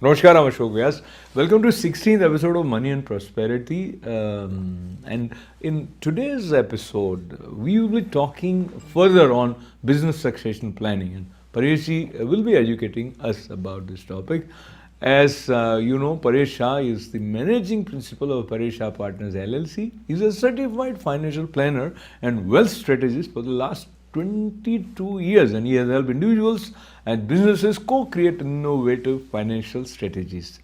Namaskar, I'm Ashok Vyas. Welcome to 16th episode of Money and Prosperity. And in today's episode, we will be talking further on business succession planning. And Paresh will be educating us about this topic. As you know, Paresh Shah is the managing principal of Paresh Shah Partners LLC. He's a certified financial planner and wealth strategist for the last 22 years, and he has helped individuals and businesses co-create innovative financial strategies.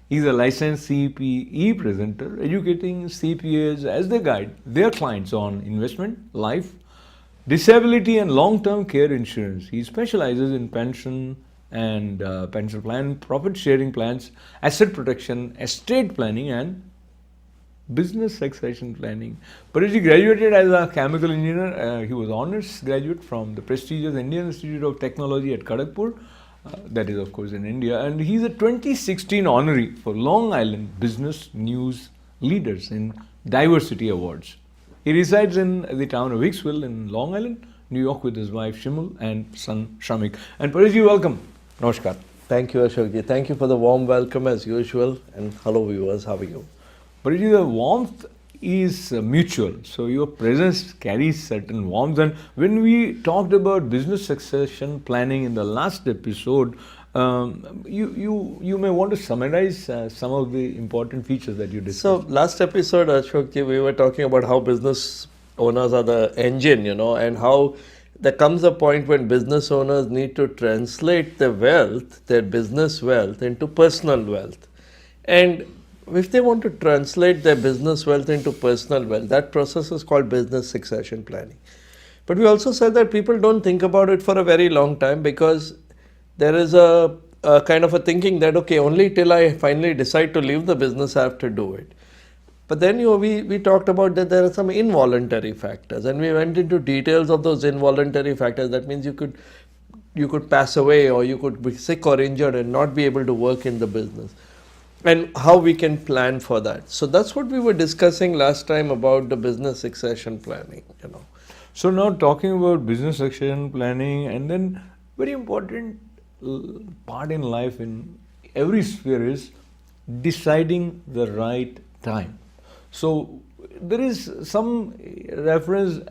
He is a licensed CPE presenter, educating CPAs as they guide their clients on investment, life, disability and long-term care insurance. He specializes in pension and pension plan, profit sharing plans, asset protection, estate planning and business succession planning. Paresh graduated as a chemical engineer. He was honors graduate from the prestigious Indian Institute of Technology at Kharagpur. That is, of course, in India. And he's a 2016 honoree for Long Island Business News Leaders in Diversity Awards. He resides in the town of Hicksville in Long Island, New York, with his wife Shimul and son Shamik. And Paresh, welcome. Namaskar. Thank you, Ashokji. Thank you for the warm welcome as usual. And hello, viewers. How are you? But the warmth is mutual, so your presence carries certain warmth. And when we talked about business succession planning in the last episode, you may want to summarize some of the important features that you discussed. So last episode, Ashokji, we were talking about how business owners are the engine, and how there comes a point when business owners need to translate their wealth, their business wealth, into personal wealth. And if they want to translate their business wealth into personal wealth, that process is called business succession planning. But we also said that people don't think about it for a very long time because there is a kind of a thinking that, okay, only till I finally decide to leave the business, I have to do it. But then we talked about that there are some involuntary factors, and we went into details of those involuntary factors. That means you could pass away, or you could be sick or injured and not be able to work in the business, and how we can plan for that. So that's what we were discussing last time about the business succession planning, So now talking about business succession planning, and then very important part in life in every sphere is deciding the right time. So there is some reference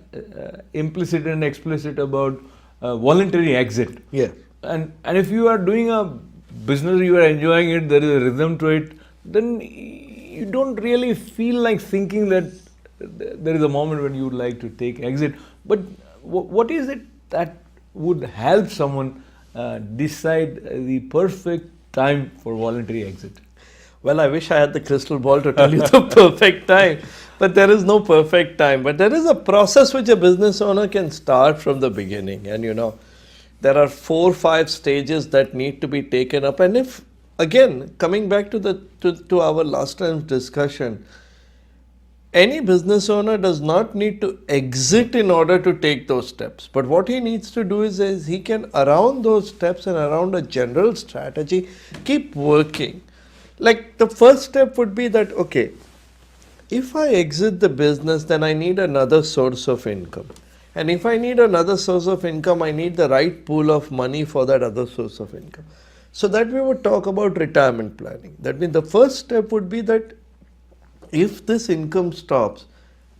implicit and explicit about voluntary exit. Yeah. And if you are doing a business, you are enjoying it, there is a rhythm to it, then you don't really feel like thinking that there is a moment when you would like to take exit. But what is it that would help someone decide the perfect time for voluntary exit? Well, I wish I had the crystal ball to tell you the perfect time, but there is no perfect time. But there is a process which a business owner can start from the beginning. And there are 4 or 5 stages that need to be taken up. And if, again, coming back to our last time's discussion, any business owner does not need to exit in order to take those steps. But what he needs to do is he can, around those steps and around a general strategy, keep working. Like the first step would be that, okay, if I exit the business, then I need another source of income. And if I need another source of income, I need the right pool of money for that other source of income. So that we would talk about retirement planning. That means the first step would be that if this income stops,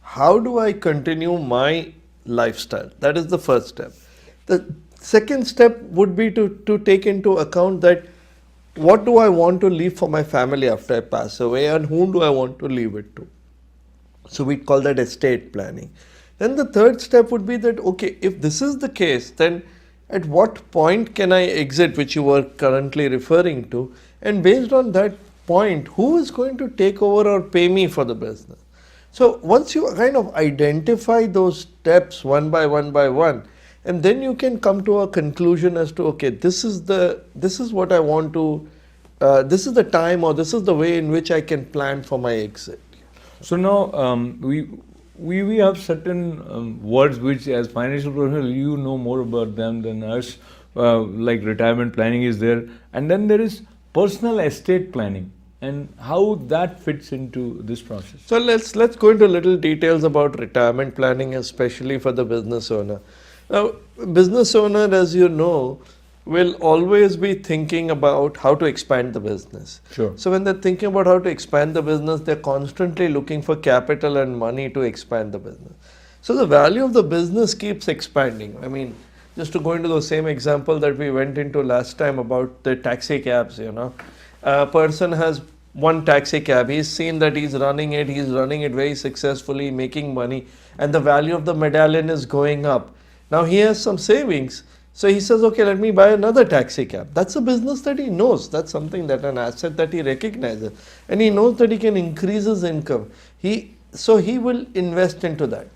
how do I continue my lifestyle? That is the first step. The second step would be to take into account that what do I want to leave for my family after I pass away, and whom do I want to leave it to? So we call that estate planning. Then the third step would be that, okay, if this is the case, then at what point can I exit, which you were currently referring to, and based on that point, who is going to take over or pay me for the business? So once you kind of identify those steps one by one, and then you can come to a conclusion as to, okay, this is what I want to, this is the time, or this is the way in which I can plan for my exit. So now we have certain words which, as financial professionals, you know more about them than us. Like retirement planning is there, and then there is personal estate planning, and how that fits into this process. So let's go into little details about retirement planning, especially for the business owner. Now, business owner, as you know, will always be thinking about how to expand the business. Sure. So when they're thinking about how to expand the business, they're constantly looking for capital and money to expand the business. So the value of the business keeps expanding. I mean, just to go into the same example that we went into last time about the taxi cabs, a person has one taxi cab. He's seen that he's running it very successfully, making money, and the value of the medallion is going up. Now he has some savings. So he says, okay, let me buy another taxi cab. That's a business that he knows. That's something that an asset that he recognizes. And he knows that he can increase his income. So he will invest into that.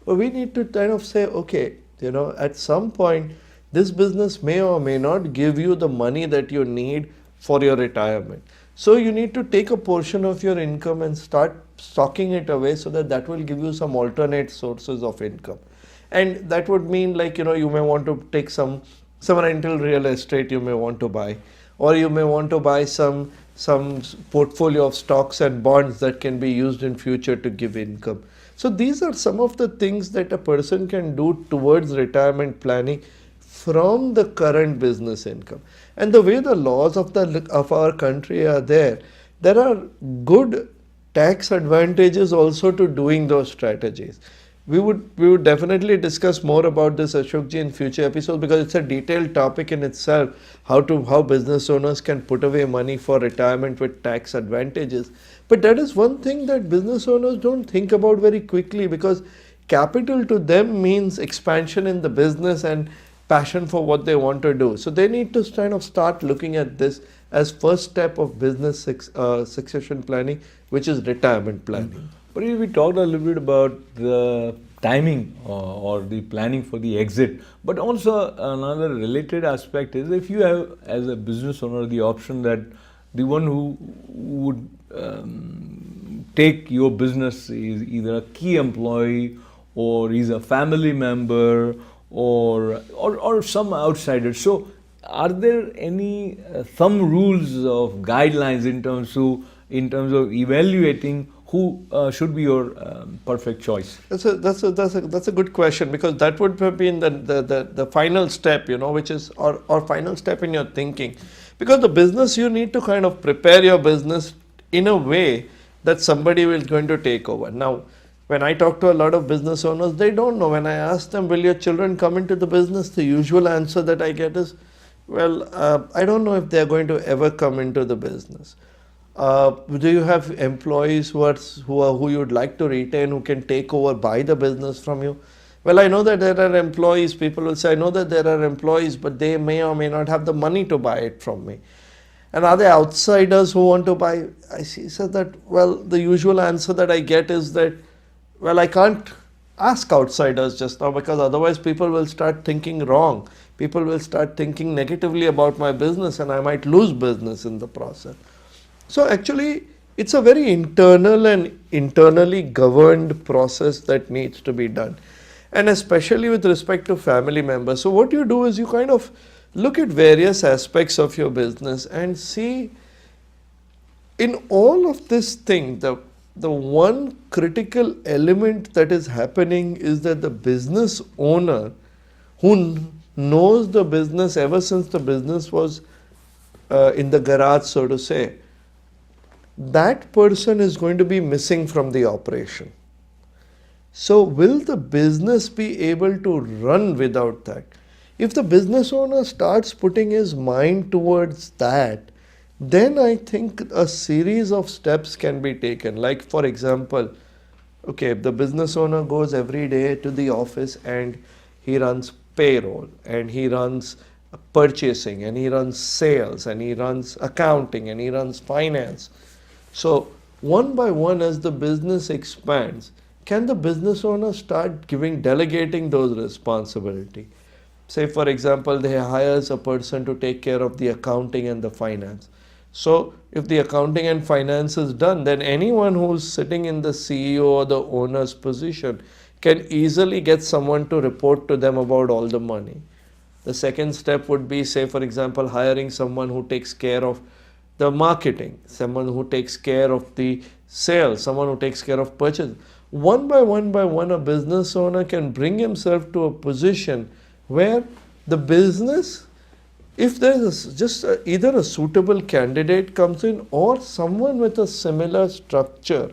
But we need to kind of say, okay, at some point, this business may or may not give you the money that you need for your retirement. So you need to take a portion of your income and start stocking it away so that will give you some alternate sources of income. And that would mean you may want to take some rental real estate you may want to buy, or you may want to buy some portfolio of stocks and bonds that can be used in future to give income. So these are some of the things that a person can do towards retirement planning from the current business income. And the way the laws of our country are there are good tax advantages also to doing those strategies. We would definitely discuss more about this, Ashokji, in future episodes, because it's a detailed topic in itself, how business owners can put away money for retirement with tax advantages. But that is one thing that business owners don't think about very quickly, because capital to them means expansion in the business and passion for what they want to do. So they need to kind of start looking at this as first step of business succession planning, which is retirement planning. But we talked a little bit about the timing or the planning for the exit. But also another related aspect is, if you have as a business owner the option that the one who would take your business is either a key employee or is a family member or some outsider. So are there any thumb rules of guidelines in terms of evaluating who should be your perfect choice? That's a good question, because that would have been the final step, which is or final step in your thinking. Because the business, you need to kind of prepare your business in a way that somebody is going to take over. Now, when I talk to a lot of business owners, they don't know. When I ask them, will your children come into the business? The usual answer that I get is, well, I don't know if they're going to ever come into the business. Do you have employees who you'd like to retain, who can take over, buy the business from you? Well, I know that there are employees. People will say, I know that there are employees, but they may or may not have the money to buy it from me. And are there outsiders who want to buy? I said that, well, the usual answer that I get is that, well, I can't ask outsiders just now, because otherwise people will start thinking wrong. People will start thinking negatively about my business, and I might lose business in the process. So actually, it's a very internal and internally governed process that needs to be done. And especially with respect to family members. So what you do is you kind of look at various aspects of your business and see, in all of this thing, the one critical element that is happening is that the business owner, who knows the business ever since the business was in the garage, so to say, that person is going to be missing from the operation. So will the business be able to run without that? If the business owner starts putting his mind towards that, then I think a series of steps can be taken. Like, for example, okay, the business owner goes every day to the office and he runs payroll, and he runs purchasing, and he runs sales, and he runs accounting, and he runs finance. So one by one, as the business expands, can the business owner start delegating those responsibilities? Say, for example, they hires a person to take care of the accounting and the finance. So if the accounting and finance is done, then anyone who's sitting in the CEO or the owner's position can easily get someone to report to them about all the money. The second step would be, say, for example, hiring someone who takes care of the marketing, someone who takes care of the sales, someone who takes care of purchase. One by one, a business owner can bring himself to a position where the business if there is just either a suitable candidate comes in or someone with a similar structure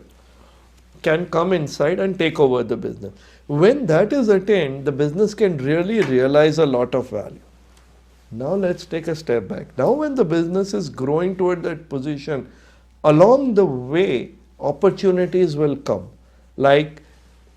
can come inside and take over the business. When that is attained, the business can really realize a lot of value. Now let's take a step back. Now when the business is growing toward that position, along the way, opportunities will come. Like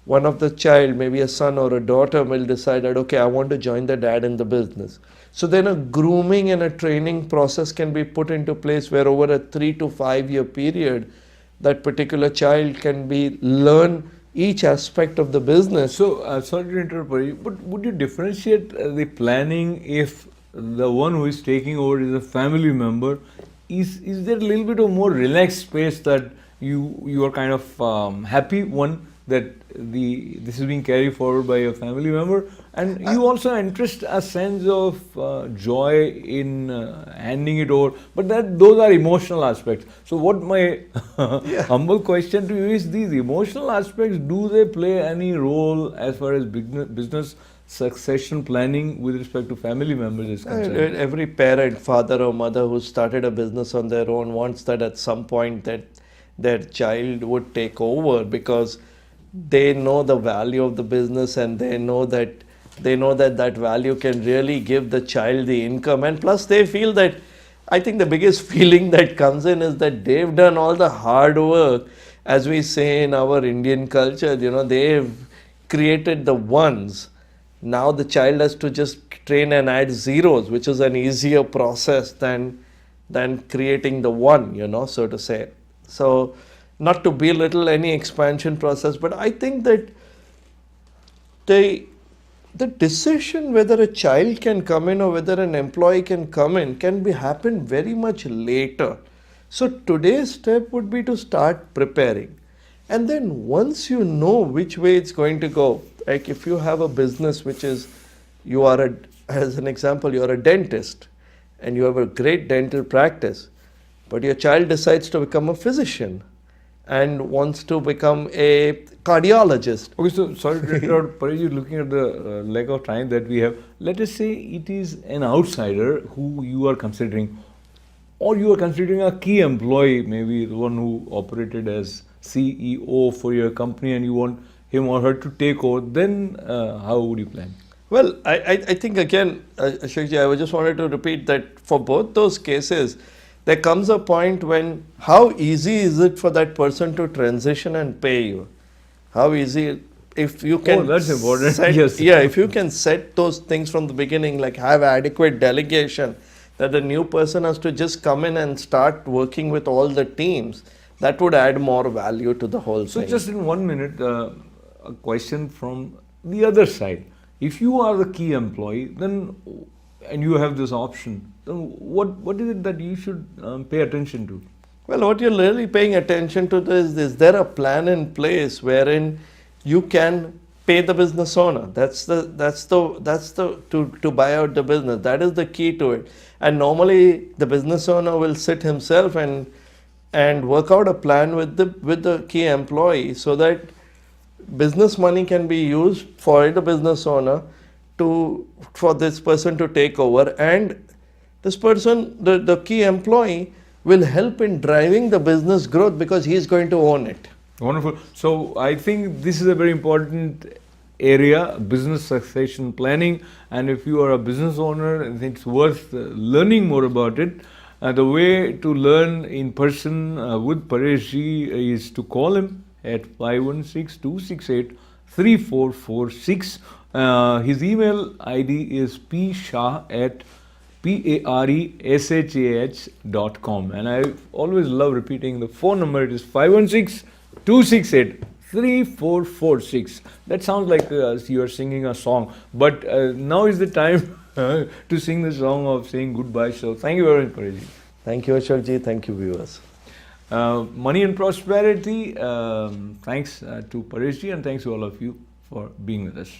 one of the child, maybe a son or a daughter, will decide that, okay, I want to join the dad in the business. So then a grooming and a training process can be put into place where over a 3 to 5 year period, that particular child can be learn each aspect of the business. So, sorry to interrupt, Pari, but would you differentiate the planning if the one who is taking over is a family member? Is there a little bit of more relaxed space that you are kind of happy one that this is being carried forward by a family member, and you also interest a sense of joy in handing it over, but those are emotional aspects. So what my humble question to you is, these emotional aspects, do they play any role as far as business succession planning with respect to family members is concerned? Every parent, father or mother who started a business on their own wants that at some point that their child would take over, because they know the value of the business and they know that that value can really give the child the income, and plus they feel that, I think the biggest feeling that comes in is that they've done all the hard work, as we say in our Indian culture, they've created the ones. Now the child has to just train and add zeros, which is an easier process than creating the one, so to say. So not to belittle any expansion process, but I think that the decision whether a child can come in or whether an employee can come in can happen very much later. So today's step would be to start preparing. And then once you know which way it's going to go, like if you have a business which is, as an example, you're a dentist and you have a great dental practice, but your child decides to become a physician and wants to become a cardiologist. Okay, so sorry to interrupt, Pari, you're looking at the leg of time that we have. Let us say it is an outsider who you are considering, or you are considering a key employee, maybe the one who operated as CEO for your company, and you want him or her to take over, then how would you plan? Well, I think again, Ashokji, I just wanted to repeat that for both those cases, there comes a point when how easy is it for that person to transition and pay you? How easy, if you can... Oh, that's important. Yes. Yeah, if you can set those things from the beginning, like have adequate delegation, that the new person has to just come in and start working with all the teams, that would add more value to the whole thing. So just in 1 minute, a question from the other side. If you are the key employee, then, and you have this option, then what is it that you should pay attention to? Well, what you're really paying attention to is there a plan in place wherein you can pay the business owner? That's the to buy out the business. That is the key to it. And normally the business owner will sit himself and work out a plan with the key employee so that business money can be used for the business owner for this person to take over, and this person, the key employee, will help in driving the business growth because he is going to own it. Wonderful. So I think this is a very important area, business succession planning, and if you are a business owner, I think it's worth learning more about it. The way to learn in person with Paresh ji is to call him at 516-268-3446. His email ID is pshah@pareshah.com, and I always love repeating the phone number. It is 516-268-3446. That sounds like you are singing a song, but now is the time to sing the song of saying goodbye. So thank you very much, Paresh ji. Thank you, Ashokji. Thank you, viewers. Money and prosperity. Thanks to Paresh ji, and thanks to all of you for being with us.